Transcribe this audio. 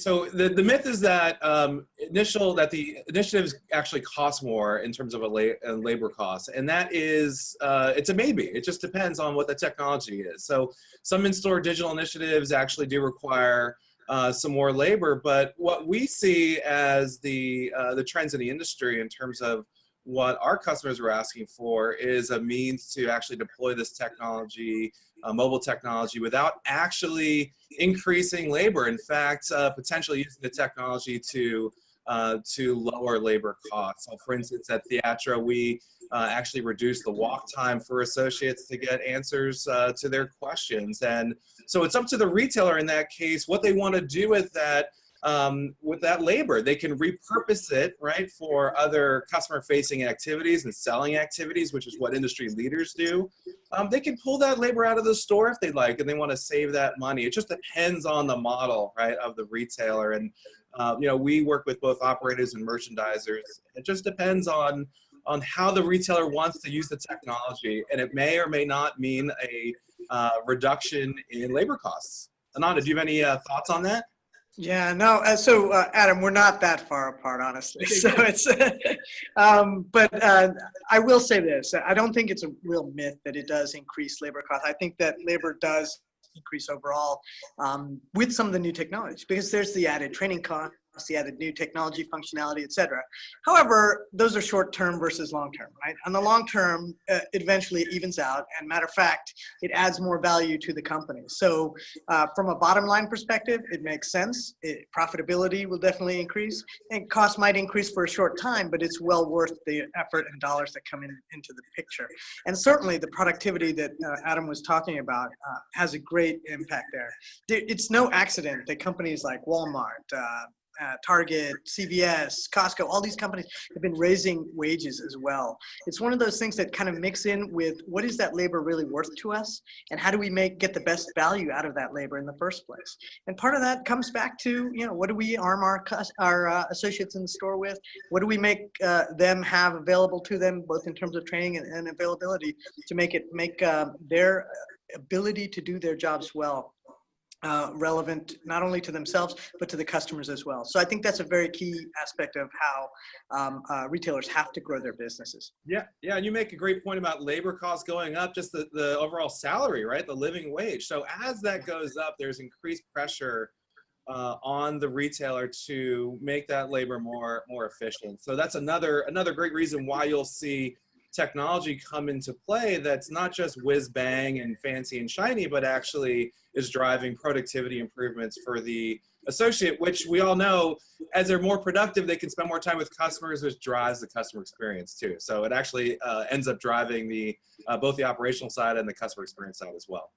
So the myth is that the initiatives actually cost more in terms of a labor cost, and that is it's a maybe. It just depends on what the technology is. So some in-store digital initiatives actually do require some more labor, but what we see as the trends in the industry in terms of what our customers are asking for is a means to actually deploy this technology, mobile technology, without actually increasing labor. In fact, potentially using the technology to lower labor costs. So for instance, at Theatra, we actually reduce the walk time for associates to get answers to their questions. And so it's up to the retailer in that case what they want to do with that labor. They can repurpose it, right, for other customer-facing activities and selling activities, which is what industry leaders do. They can pull that labor out of the store if they'd like, and they want to save that money. It just depends on the model, right, of the retailer. And you know, we work with both operators and merchandisers. It just depends on how the retailer wants to use the technology, and it may or may not mean a reduction in labor costs. Ananda, do you have any thoughts on that? Yeah, no. So Adam, we're not that far apart, honestly. So it's, but I will say this: I don't think it's a real myth that it does increase labor costs. I think that labor does increase overall with some of the new technologies, because there's the added training costs, the added new technology functionality, etc. However, those are short-term versus long-term, right? On the long-term, it eventually evens out, and matter of fact, it adds more value to the company. So from a bottom line perspective, it makes sense. Profitability will definitely increase, and cost might increase for a short time, but it's well worth the effort and dollars that come into the picture. And certainly the productivity that Adam was talking about has a great impact there. It's no accident that companies like Walmart, Target, CVS, Costco, all these companies have been raising wages as well. It's one of those things that kind of mix in with what is that labor really worth to us, and how do we get the best value out of that labor in the first place. And part of that comes back to, you know, what do we arm our associates in the store with? What do we make them have available to them, both in terms of training and availability, to make their ability to do their jobs well relevant not only to themselves but to the customers as well. So I think that's a very key aspect of how retailers have to grow their businesses. Yeah, and you make a great point about labor costs going up, just the overall salary, right, the living wage. So as that goes up, there's increased pressure on the retailer to make that labor more efficient. So that's another great reason why you'll see technology come into play that's not just whiz bang and fancy and shiny, but actually is driving productivity improvements for the associate, which we all know, as they're more productive, they can spend more time with customers, which drives the customer experience too. So it actually ends up driving both the operational side and the customer experience side as well.